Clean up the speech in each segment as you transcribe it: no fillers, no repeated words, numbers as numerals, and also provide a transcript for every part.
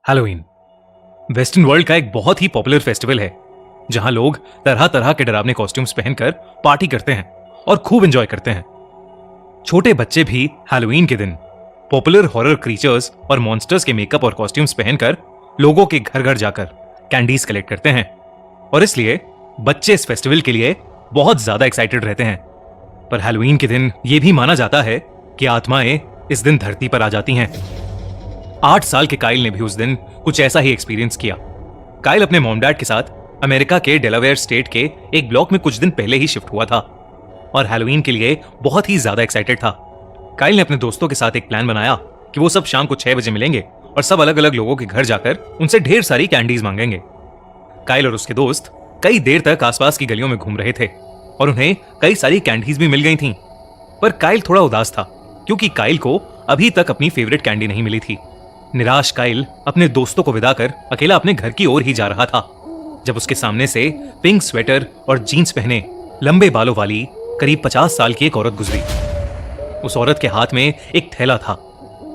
Halloween western world का एक बहुत ही पॉपुलर फेस्टिवल है जहां लोग तरह तरह के डरावने कॉस्ट्यूम्स पहनकर पार्टी करते हैं और खूब एंजॉय करते हैं। छोटे बच्चे भी हैलोवीन के दिन पॉपुलर हॉरर क्रीचर्स और मॉन्स्टर्स के मेकअप और कॉस्ट्यूम्स पहनकर लोगों के घर घर जाकर कैंडीज कलेक्ट करते हैं और इसलिए बच्चे इस फेस्टिवल के लिए बहुत ज्यादा एक्साइटेड रहते हैं। पर हैलोवीन के दिन यह भी माना जाता है कि आत्माएं इस दिन धरती पर आ जाती हैं। 8 साल के काइल ने भी उस दिन कुछ ऐसा ही एक्सपीरियंस किया। काइल अपने मॉम डैड के साथ अमेरिका के डेलावेयर स्टेट के एक ब्लॉक में कुछ दिन पहले ही शिफ्ट हुआ था और हैलोवीन के लिए बहुत ही ज्यादा एक्साइटेड था। काइल ने अपने दोस्तों के साथ एक प्लान बनाया कि वो सब शाम को 6 बजे मिलेंगे और सब अलग अलग लोगों के घर जाकर उनसे ढेर सारी कैंडीज मांगेंगे। काइल और उसके दोस्त कई देर तक आसपास की गलियों में घूम रहे थे और उन्हें कई सारी कैंडीज भी मिल गई थीं। पर काइल थोड़ा उदास था क्योंकि काइल को अभी तक अपनी फेवरेट कैंडी नहीं मिली थी। निराश काइल अपने दोस्तों को विदा कर अकेला अपने घर की ओर ही जा रहा था जब उसके सामने से पिंक स्वेटर और जीन्स पहने लंबे बालों वाली करीब 50 साल की एक औरत गुजरी। उस औरत के हाथ में एक थैला था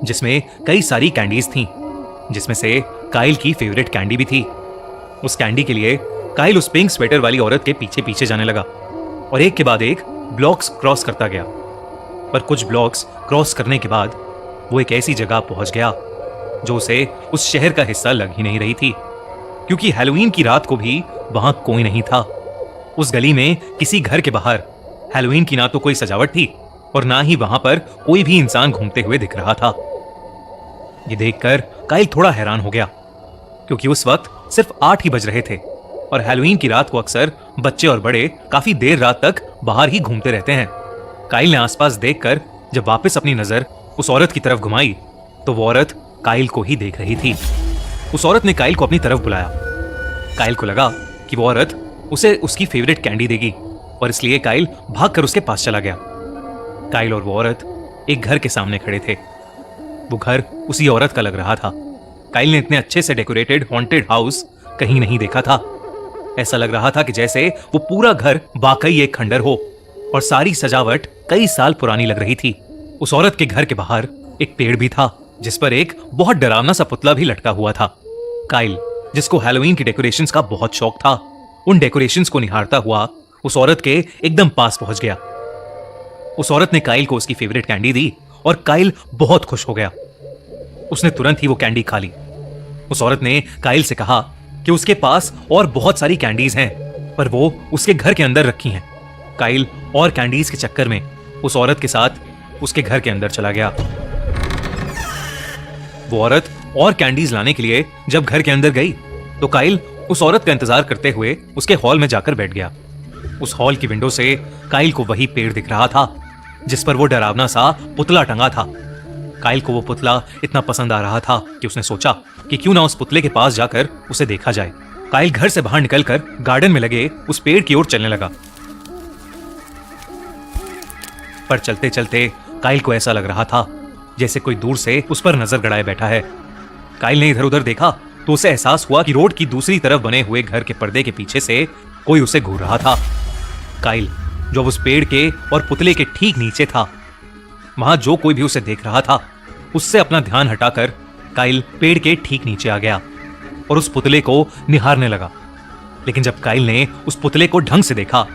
जिसमें कई सारी कैंडीज थीं, जिसमें से काइल की फेवरेट कैंडी भी थी। उस कैंडी के लिए काइल उस पिंक स्वेटर वाली औरत के पीछे पीछे जाने लगा और एक के बाद एक ब्लॉक्स क्रॉस करता गया। पर कुछ ब्लॉक्स क्रॉस करने के बाद वो एक ऐसी जगह पहुंच गया जो उसे उस शहर का हिस्सा लग ही नहीं रही थी, क्योंकि हैलोवीन की रात को भी वहां कोई नहीं था। उस गली में किसी घर के बाहर हैलोवीन की ना तो कोई सजावट थी और ना ही वहां पर कोई भी इंसान घूमते हुए दिख रहा था। ये देखकर काइल थोड़ा हैरान हो गया क्योंकि उस वक्त सिर्फ 8 ही बज रहे थे और हैलोवीन की रात को अक्सर बच्चे और बड़े काफी देर रात तक बाहर ही घूमते रहते हैं। काइल ने आसपास देखकर जब वापस अपनी नजर उस औरत की तरफ घुमाई तो वो औरत काइल को ही देख रही थी। उस औरत ने काइल को अपनी तरफ बुलाया। काइल को लगा कि वो औरत उसे उसकी फेवरेट कैंडी देगी और इसलिए काइल भागकर उसके पास चला गया। काइल और वो औरत एक घर के सामने खड़े थे। वो घर उसी औरत का लग रहा था। काइल ने इतने अच्छे से डेकोरेटेड हॉन्टेड हाउस कहीं नहीं देखा था। ऐसा लग रहा था कि जैसे वो पूरा घर वाकई एक खंडर हो और सारी सजावट कई साल पुरानी लग रही थी। उस औरत के घर के बाहर एक पेड़ भी था जिस पर एक बहुत डरावना सा पुतला भी लटका हुआ था। काइल, जिसको हैलोवीन की डेकोरेशंस का बहुत शौक था, उन डेकोरेशंस को निहारता हुआ उस औरत के एकदम पास पहुंच गया। उस औरत ने काइल को उसकी फेवरेट कैंडी दी और काइल बहुत खुश हो गया। उसने तुरंत ही वो कैंडी खा ली। उस औरत ने काइल से कहा कि उसके पास और बहुत सारी कैंडीज हैं पर वो उसके घर के अंदर रखी हैं। काइल और कैंडीज के चक्कर में उस औरत के साथ उसके घर के अंदर चला गया। वो औरत और कैंडीज लाने के लिए जब घर के अंदर गई तो काइल उस औरत का इंतजार करते हुए उसके हॉल में जाकर बैठ गया। उस हॉल की विंडो से काइल को वही पेड़ दिख रहा था जिस पर वो डरावना सा पुतला टंगा था। काइल को वो पुतला इतना पसंद आ रहा था कि उसने सोचा कि क्यों ना उस पुतले के पास जाकर उसे देखा जाए। काइल घर से बाहर निकलकर गार्डन में लगे उस पेड़ की ओर चलने लगा। पर चलते चलते काइल को ऐसा लग रहा था जैसे कोई दूर से उस पर नजर गड़ाए बैठा है। काइल ने इधर उधर देखा तो उसे एहसास हुआ कि रोड की दूसरी तरफ बने हुए घर के पर्दे के पीछे से कोई उसे घूर रहा था। काइल, जो उस पेड़ के और पुतले के ठीक नीचे था, वहां जो कोई भी उसे देख रहा था उससे अपना ध्यान हटाकर काइल पेड़ के ठीक नीचे आ गया और उस पुतले को निहारने लगा। लेकिन जब काइल ने उस पुतले को ढंग से देखा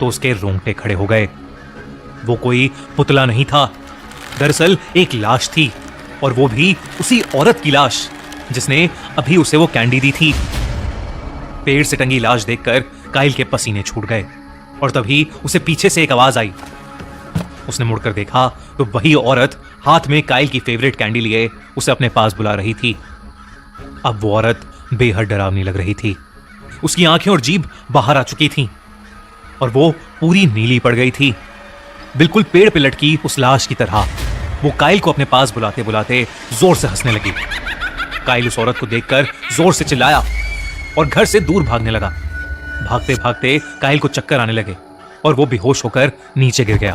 तो उसके रोंगटे खड़े हो गए। वो कोई पुतला नहीं था, दरअसल एक लाश थी और वो भी उसी औरत की लाश जिसने अभी उसे वो कैंडी दी थी। पेड़ से टंगी लाश देखकर काइल के पसीने छूट गए और तभी उसे पीछे से एक आवाज आई। उसने मुड़कर देखा तो वही औरत हाथ में काइल की फेवरेट कैंडी लिए उसे अपने पास बुला रही थी। अब वो औरत बेहद डरावनी लग रही थी। उसकी आंखें और जीभ बाहर आ चुकी थीं और वो पूरी नीली पड़ गई थी, बिल्कुल पेड़ पे लटकी उस लाश की तरह। वो काइल को अपने पास बुलाते बुलाते जोर से हंसने लगी। काइल उस औरत को देखकर जोर से चिल्लाया और घर से दूर भागने लगा। भागते भागते काइल को चक्कर आने लगे और वो बेहोश होकर नीचे गिर गया।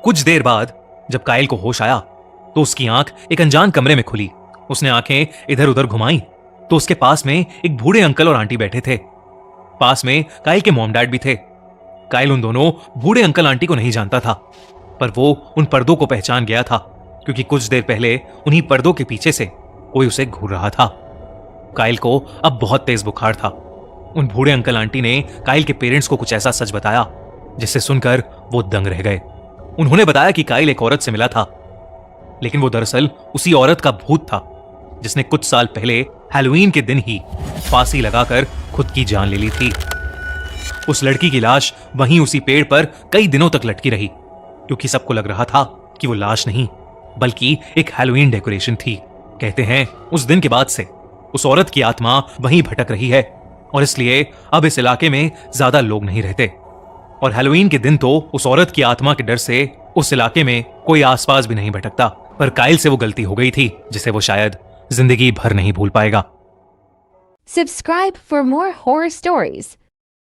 कुछ देर बाद जब काइल को होश आया तो उसकी आंख एक अनजान कमरे में खुली। उसने आंखें इधर उधर घुमाई तो उसके पास में एक बूढ़े अंकल और आंटी बैठे थे। पास में काइल के मॉम डैड भी थे। काइल उन दोनों बूढ़े अंकल आंटी को नहीं जानता था पर वो उन पर्दों को पहचान गया था क्योंकि कुछ देर पहले उन्हीं पर्दों के पीछे से कोई उसे घूर रहा था। काइल को अब बहुत तेज बुखार था। उन बूढ़े अंकल आंटी ने काइल के पेरेंट्स को कुछ ऐसा सच बताया जिससे सुनकर वो दंग रह गए। उन्होंने बताया कि काइल एक औरत से मिला था, लेकिन वो दरअसल उसी औरत का भूत था जिसने कुछ साल पहले हैलोवीन के दिन ही फांसी लगाकर खुद की जान ले ली थी। उस लड़की की लाश वहीं उसी पेड़ पर कई दिनों तक लटकी रही, क्योंकि सबको लग रहा था कि वो लाश नहीं बल्कि एक हैलोवीन डेकोरेशन थी। कहते हैं उस दिन के बाद से उस औरत की आत्मा वहीं भटक रही है और इसलिए अब इस इलाके में ज्यादा लोग नहीं रहते। और हैलोवीन के दिन तो उस औरत की आत्मा के डर से उस इलाके में कोई आसपास भी नहीं भटकता। पर काइल से वो गलती हो गई थी जिसे वो शायद जिंदगी भर नहीं भूल पाएगा। Subscribe for more horror stories.